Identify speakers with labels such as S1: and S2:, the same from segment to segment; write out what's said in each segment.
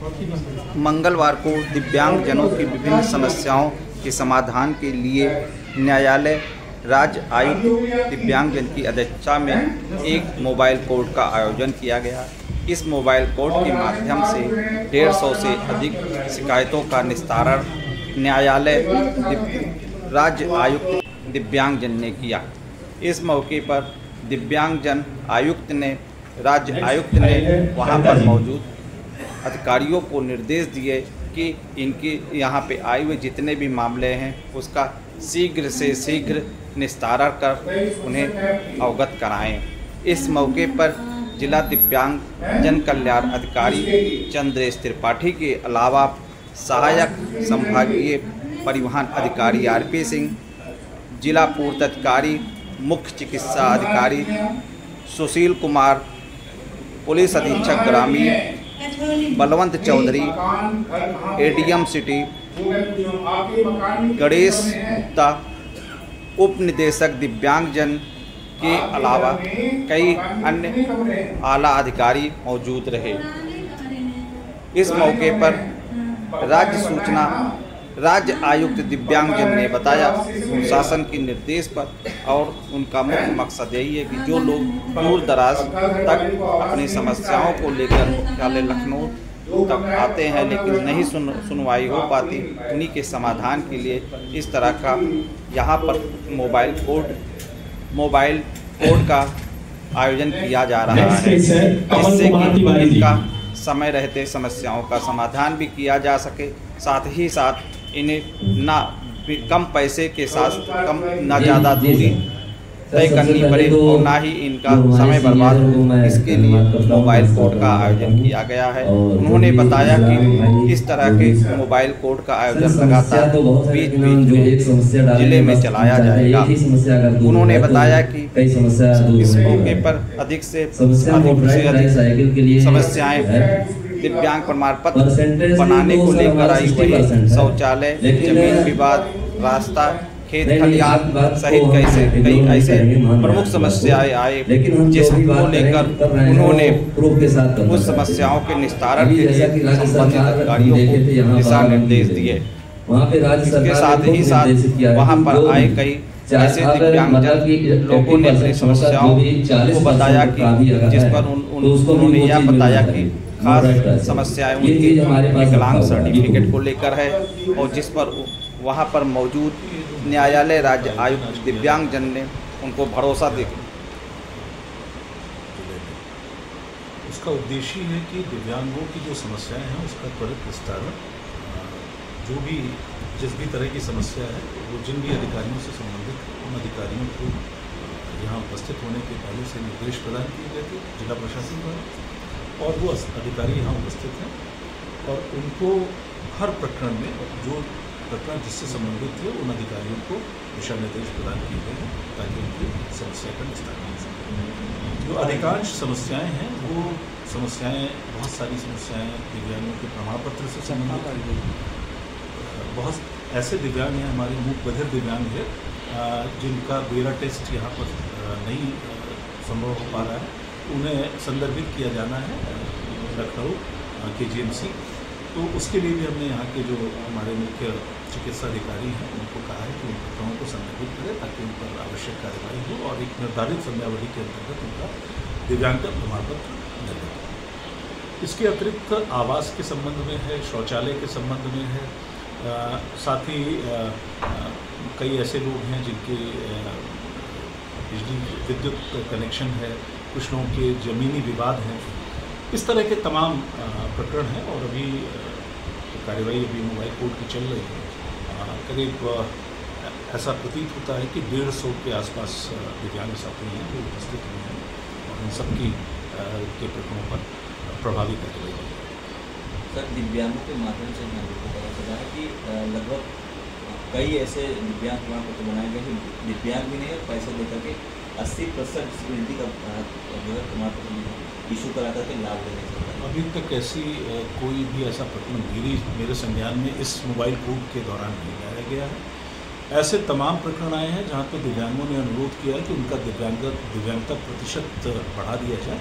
S1: मंगलवार को दिव्यांगजनों की विभिन्न समस्याओं के समाधान के लिए न्यायालय राज्य आयुक्त दिव्यांगजन की अध्यक्षता में एक मोबाइल कोर्ट का आयोजन किया गया। इस मोबाइल कोर्ट के माध्यम से 150 से अधिक शिकायतों का निस्तारण न्यायालय राज्य आयुक्त दिव्यांगजन ने किया। इस मौके पर दिव्यांगजन आयुक्त ने राज्य आयुक्त ने वहां पर मौजूद अधिकारियों को निर्देश दिए कि इनके यहाँ पे आए हुए जितने भी मामले हैं उसका शीघ्र से शीघ्र निस्तारण कर उन्हें अवगत कराएं। इस मौके पर जिला दिव्यांग जन कल्याण अधिकारी चंद्रेश त्रिपाठी के अलावा सहायक संभागीय परिवहन अधिकारी आरपी सिंह, जिला पूर्त अधिकारी, मुख्य चिकित्सा अधिकारी सुशील कुमार, पुलिस अधीक्षक ग्रामीण बलवंत चौधरी, एडीएम सिटी गणेश गुप्ता, उप निदेशक दिव्यांगजन के अलावा कई अन्य आला अधिकारी मौजूद रहे। इस मौके पर राज्य आयुक्त दिव्यांगजन ने बताया शासन के निर्देश पर और उनका मुख्य मकसद यही है कि जो लोग दूर दराज तक अपनी समस्याओं को लेकर मुख्यालय लखनऊ तक आते हैं लेकिन नहीं सुनवाई हो पाती, उन्हीं के समाधान के लिए इस तरह का यहाँ पर मोबाइल कोर्ट का आयोजन किया जा रहा है, जिससे कि इनका समय रहते समस्याओं का समाधान भी किया जा सके, साथ ही साथ इन्हें ना कम पैसे के साथ ना ज़्यादा दूरी तय करनी पड़े और ना ही इनका समय बर्बाद हो। इसके लिए मोबाइल कोर्ट का आयोजन किया गया है। उन्होंने बताया कि इस तरह के मोबाइल कोर्ट का आयोजन लगातार बीच जिले में चलाया जाएगा। उन्होंने बताया कि इस मौके पर अधिक से अधिक समस्याएं दिव्यांग प्रमाण पत्र बनाने को लेकर आई हुई शौचालय, जमीन विवाद, रास्ता, खेत खलियान सहित कई ऐसे प्रमुख समस्याएं आए जिसको लेकर उन्होंने उस समस्याओं के निस्तारण के लिए संबंधित अधिकारियों को दिशा निर्देश दिए। इसके साथ ही साथ वहां पर आए कई ऐसे दिव्यांगजन लोगों ने अपनी समस्याओं को बताया कि जिस पर उन्होंने यह बताया कि खास समस्याएं उनकी विकलांग सर्टिफिकेट को लेकर है और जिस पर वहां पर मौजूद न्यायालय राज्य आयुक्त दिव्यांगजन ने उनको भरोसा दे।
S2: उसका उद्देश्य है कि दिव्यांगों की जो समस्याएं हैं उसका त्वरित निस्तारण, जो भी जिस भी तरह की समस्या है वो जिन भी अधिकारियों से संबंधित उन अधिकारियों को यहाँ उपस्थित होने के पहले से निर्देश प्रदान किए गए थे जिला प्रशासन द्वारा, और वो अधिकारी यहाँ उपस्थित हैं और उनको हर प्रकरण में जो प्रकरण जिससे संबंधित थे उन अधिकारियों को दिशा निर्देश प्रदान किए गए हैं ताकि उनकी समस्या का निस्तारण हो सके। जो अधिकांश समस्याएं हैं वो समस्याएं बहुत सारी समस्याएं दिव्यांगों के प्रमाण पत्र से संबंधित, बहुत ऐसे दिव्यांग हैं हमारे मूक बधिर दिव्यांग है जिनका बेरा टेस्ट यहाँ पर नहीं संभव हो पा रहा है, उन्हें संदर्भित किया जाना है लखनऊ KGMC। तो उसके लिए भी हमने यहाँ के जो हमारे मुख्य चिकित्सा अधिकारी हैं उनको कहा है कि उन प्रकरणों को संदर्भित करें ताकि उन पर आवश्यक कार्रवाई हो और एक निर्धारित समयावधि के अंतर्गत उनका दिव्यांगता प्रमाण पत्र निर्गत हो। इसके अतिरिक्त आवास के संबंध में है, शौचालय के संबंध में है, साथ ही कई ऐसे लोग हैं जिनके बिजली विद्युत कनेक्शन है, कुछ लोगों के ज़मीनी विवाद हैं, इस तरह के तमाम प्रकरण हैं और अभी कार्यवाही अभी मोबाइल कोर्ट की चल रही है। करीब ऐसा प्रतीत होता है कि 150 के आसपास दिव्यांग साथी हैं जो उपस्थित हुए हैं और उन सबकी के प्रकरणों पर प्रभावी कार्यवाही की जाएगी।
S3: सर, दिव्यांगों के माध्यम से हमको पता चला है कि लगभग कई ऐसे दिव्यांग प्रमाण पत्र बनाए गए हैं दिव्यांग भी नहीं और पैसे देकर के 80% डिसेबिलिटी का जो है प्रमाण पत्र इशू करा करके लाभ लेने से।
S2: अभी तक ऐसी कोई भी ऐसा प्रकरण मेरे संज्ञान में इस मोबाइल कोर्ट के दौरान नहीं लाया गया है। ऐसे तमाम प्रकरण आए हैं जहाँ पे दिव्यांगों ने अनुरोध किया है कि उनका दिव्यांगता प्रतिशत बढ़ा दिया जाए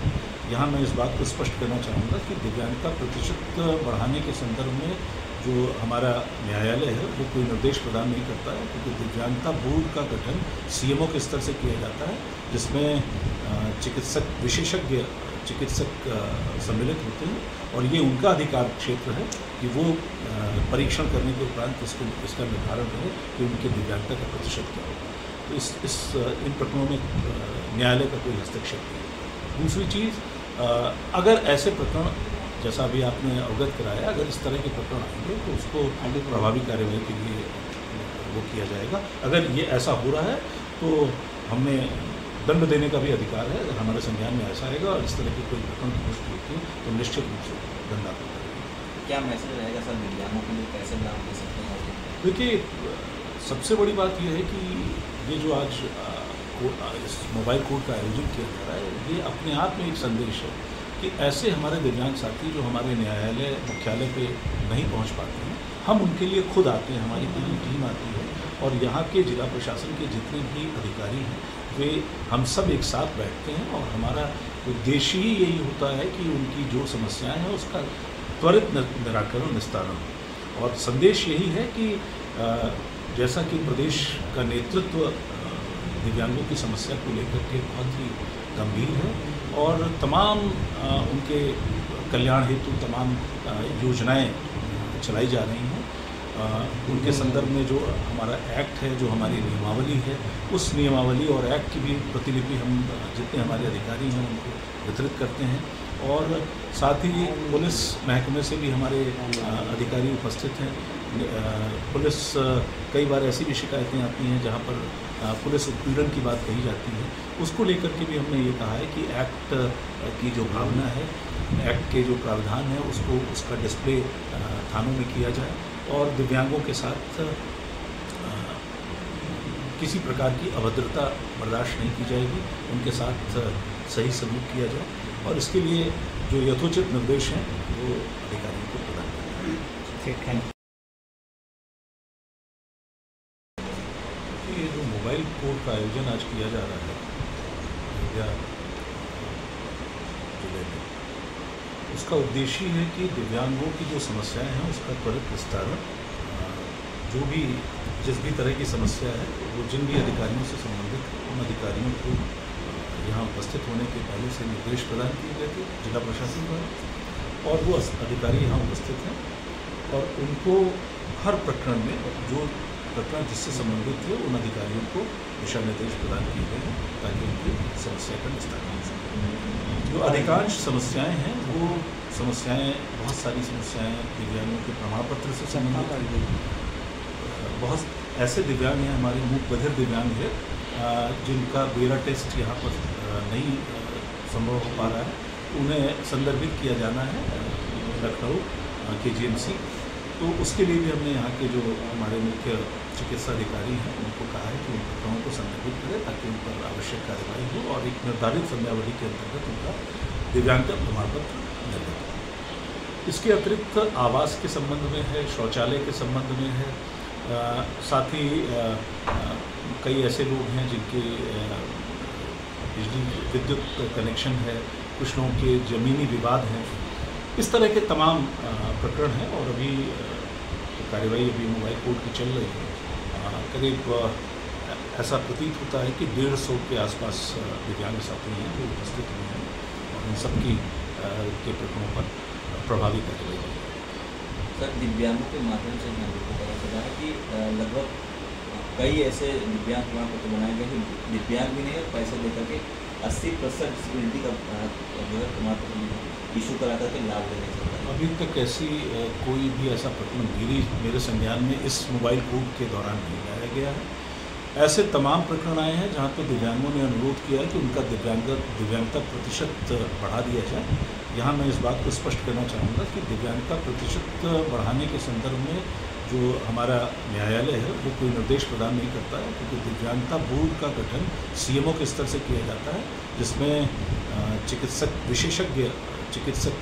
S2: यहाँ मैं इस बात को स्पष्ट करना चाहूँगा कि दिव्यांगता प्रतिशत बढ़ाने के संदर्भ में जो हमारा न्यायालय है वो कोई निर्देश प्रदान नहीं करता है, क्योंकि दिव्यांगता बोर्ड का गठन सीएमओ के स्तर से किया जाता है, जिसमें चिकित्सक विशेषज्ञ चिकित्सक सम्मिलित होते हैं और ये उनका अधिकार क्षेत्र है कि वो परीक्षण करने के उपरांत इसका निर्धारण करें कि उनके दिव्यांगता का प्रतिशत क्या होगा। तो इन प्रकरणों में न्यायालय का कोई हस्तक्षेप नहीं है। दूसरी चीज़, अगर ऐसे प्रकरण जैसा अभी आपने अवगत कराया, अगर इस तरह के प्रकरण आएंगे तो उसको प्रभावी कार्यवाही के लिए वो किया जाएगा। अगर ये ऐसा हो रहा है तो हमने दंड देने का भी अधिकार है। अगर हमारे संज्ञान में ऐसा आएगा और इस तरह के कोई प्रकरण की पुष्टि होती है तो निश्चित रूप से दंडात्मक करेंगे।
S3: क्या मैसेज रहेगा सर दिव्यांगों के लिए, कैसे लाभ दे सकते हैं?
S2: देखिए, सबसे बड़ी बात यह है कि ये जो आज इस मोबाइल कोर्ट का आयोजन किया जा रहा है, ये अपने आप में एक संदेश है कि ऐसे हमारे दिव्यांग साथी जो हमारे न्यायालय मुख्यालय पे नहीं पहुंच पाते हैं, हम उनके लिए खुद आते हैं, हमारी पूरी टीम आती है और यहाँ के जिला प्रशासन के जितने भी अधिकारी हैं वे हम सब एक साथ बैठते हैं और हमारा उद्देश्य ही यही होता है कि उनकी जो समस्याएं हैं उसका त्वरित निराकरण निस्तारण हो। और संदेश यही है कि जैसा कि प्रदेश का नेतृत्व दिव्यांगों की समस्या को लेकर के बहुत ही गंभीर है और तमाम उनके कल्याण हेतु तमाम योजनाएं चलाई जा रही हैं। उनके संदर्भ में जो हमारा एक्ट है, जो हमारी नियमावली है, उस नियमावली और एक्ट की भी प्रतिलिपि हम जितने हमारे अधिकारी हैं उनको वितरित करते हैं और साथ ही पुलिस महकमे से भी हमारे अधिकारी उपस्थित हैं। पुलिस कई बार ऐसी भी शिकायतें आती हैं जहां पर पुलिस उत्पीड़न की बात कही जाती है, उसको लेकर के भी हमने ये कहा है कि एक्ट की जो भावना है, एक्ट के जो प्रावधान है उसका डिस्प्ले थानों में किया जाए और दिव्यांगों के साथ किसी प्रकार की अभद्रता बर्दाश्त नहीं की जाएगी, उनके साथ सही सलूक किया जाए और इसके लिए जो यथोचित निर्देश हैं वो अधिकारियों को प्रदान करें।
S4: ठीक है।
S2: ये जो मोबाइल कोर्ट का आयोजन आज किया जा रहा है अयोध्या जिले में, उसका उद्देश्य है कि दिव्यांगों की जो समस्याएं हैं उसका त्वरित निस्तारण, जो भी जिस भी तरह की समस्या है वो जिन भी अधिकारियों से संबंधित है उन अधिकारियों को यहाँ उपस्थित होने के पहले से निर्देश प्रदान किए गए थे जिला प्रशासन द्वारा और वो अधिकारी यहाँ उपस्थित हैं और उनको हर प्रकरण में जो प्रकरण जिससे संबंधित थे उन अधिकारियों को दिशा निर्देश प्रदान किए गए हैं ताकि उनकी समस्या का निस्तारण हो सके। जो अधिकांश समस्याएं हैं वो समस्याएं, बहुत सारी समस्याएं दिव्यांगों के प्रमाण पत्र से संबंधित, बहुत ऐसे दिव्यांग हैं हमारे मूक बधिर दिव्यांग है जिनका बेरा टेस्ट यहाँ पर नहीं संभव हो पा रहा है, उन्हें संदर्भित किया जाना है लखनऊ KGMC। तो उसके लिए भी हमने यहाँ के जो हमारे मुख्य चिकित्सा अधिकारी हैं उनको कहा है कि उन प्रकरणों को संदर्भित करें ताकि उन पर आवश्यक कार्रवाई हो और एक निर्धारित समयावधि के अंतर्गत उनका दिव्यांगता प्रमाण पत्र निर्गत हो। इसके अतिरिक्त आवास के संबंध में है, शौचालय के संबंध में है, साथ ही कई ऐसे लोग हैं जिनके बिजली विद्युत कनेक्शन है, कुछ लोगों के ज़मीनी विवाद हैं, इस तरह के तमाम प्रकरण हैं और अभी कार्रवाई अभी मोबाइल कोर्ट की चल रही है। करीब ऐसा प्रतीत होता है कि 150 के आसपास दिव्यांग साथी हैं जो उपस्थित हुए हैं और उन सब की के प्रकरणों पर प्रभावी कार्रवाई।
S3: सर, दिव्यांगों के माध्यम से हम लोगों को पता चला है कि लगभग कई ऐसे दिव्यांग प्रमाण पत्र बनाए गए हैं, दिव्यांग भी नहीं है, पैसे देकर के 80% डिसेबिलिटी का जो है प्रमाण पत्र इशू करा करके लाभ लेने सकता है।
S2: अभी तक ऐसी कोई भी ऐसा प्रकरण मेरे संज्ञान में इस मोबाइल कोर्ट के दौरान नहीं लाया गया है। ऐसे तमाम प्रकरण आए हैं जहां पर दिव्यांगों ने अनुरोध किया है कि उनका दिव्यांगता प्रतिशत बढ़ा दिया जाए। यहाँ मैं इस बात को स्पष्ट करना चाहूँगा कि दिव्यांगता प्रतिशत बढ़ाने के संदर्भ में जो हमारा न्यायालय है वो कोई निर्देश प्रदान नहीं करता है, क्योंकि दिव्यांगता बोर्ड का गठन सीएमओ के स्तर से किया जाता है, जिसमें विशेषज्ञ चिकित्सक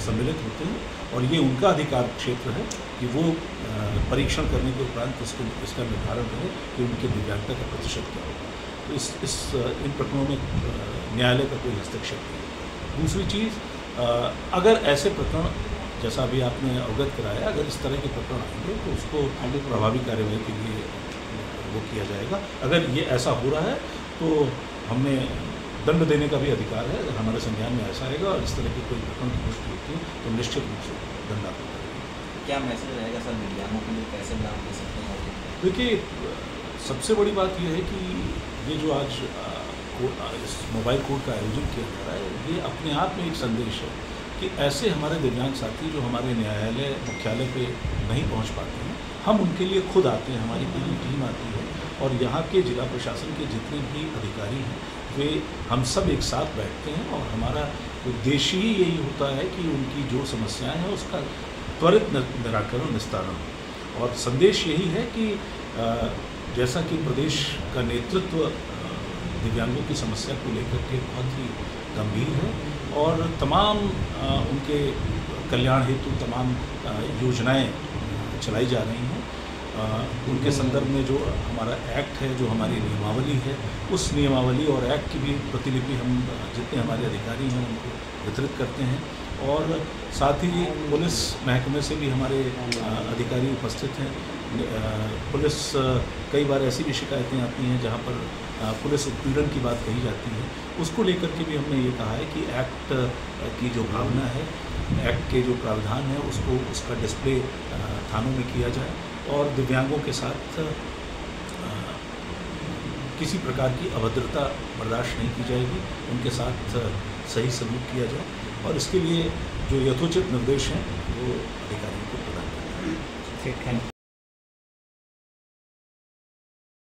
S2: सम्मिलित होते हैं और ये उनका अधिकार क्षेत्र है कि वो परीक्षण करने के उपरांत इसका निर्धारण करें कि उनके दिव्यांगता का प्रतिशत क्या होगा। तो इन प्रकरणों में न्यायालय का कोई हस्तक्षेप नहीं है। दूसरी चीज़, अगर ऐसे प्रकरण जैसा अभी आपने अवगत कराया, अगर इस तरह के प्रकरण आएंगे तो उसको प्रभावी कार्यवाही के लिए वो किया जाएगा। अगर ये ऐसा हो रहा है तो हमने दंड देने का भी अधिकार है। अगर हमारे संज्ञान में ऐसा आएगा और इस तरह के कोई प्रकरण की पुष्टि होती है तो निश्चित रूप से दंडात्मक करेंगे।
S3: क्या मैसेज रहेगा सर दिव्यांगों के लिए, कैसे लाभ ले सकते हैं?
S2: देखिए, सबसे बड़ी बात यह है कि ये जो आज इस मोबाइल कोर्ट का आयोजन किया जा रहा है, ये अपने आप में एक संदेश है कि ऐसे हमारे दिव्यांग साथी जो हमारे न्यायालय मुख्यालय पे नहीं पहुंच पाते हैं, हम उनके लिए खुद आते हैं, हमारी पूरी टीम आती है और यहाँ के जिला प्रशासन के जितने भी अधिकारी हैं वे हम सब एक साथ बैठते हैं और हमारा उद्देश्य ही यही होता है कि उनकी जो समस्याएं हैं उसका त्वरित निराकरण, निस्तारण हो। और संदेश यही है कि जैसा कि प्रदेश का नेतृत्व दिव्यांगों की समस्या को लेकर के बहुत ही गंभीर है और तमाम उनके कल्याण हेतु तमाम योजनाएं चलाई जा रही हैं। उनके संदर्भ में जो हमारा एक्ट है, जो हमारी नियमावली है, उस नियमावली और एक्ट की भी प्रतिलिपि हम जितने हमारे अधिकारी हैं उनको वितरित करते हैं और साथ ही पुलिस महकमे से भी हमारे अधिकारी उपस्थित हैं। पुलिस कई बार ऐसी भी शिकायतें आती हैं जहां पर पुलिस उत्पीड़न की बात कही जाती है, उसको लेकर के भी हमने ये कहा है कि एक्ट की जो भावना है, एक्ट के जो प्रावधान है उसको उसका डिस्प्ले थानों में किया जाए और दिव्यांगों के साथ किसी प्रकार की अभद्रता बर्दाश्त नहीं की जाएगी, उनके साथ सही सलूक किया जाए और इसके लिए जो यथोचित निर्देश हैं वो अधिकारियों को प्रदान करें।
S1: ठीक है।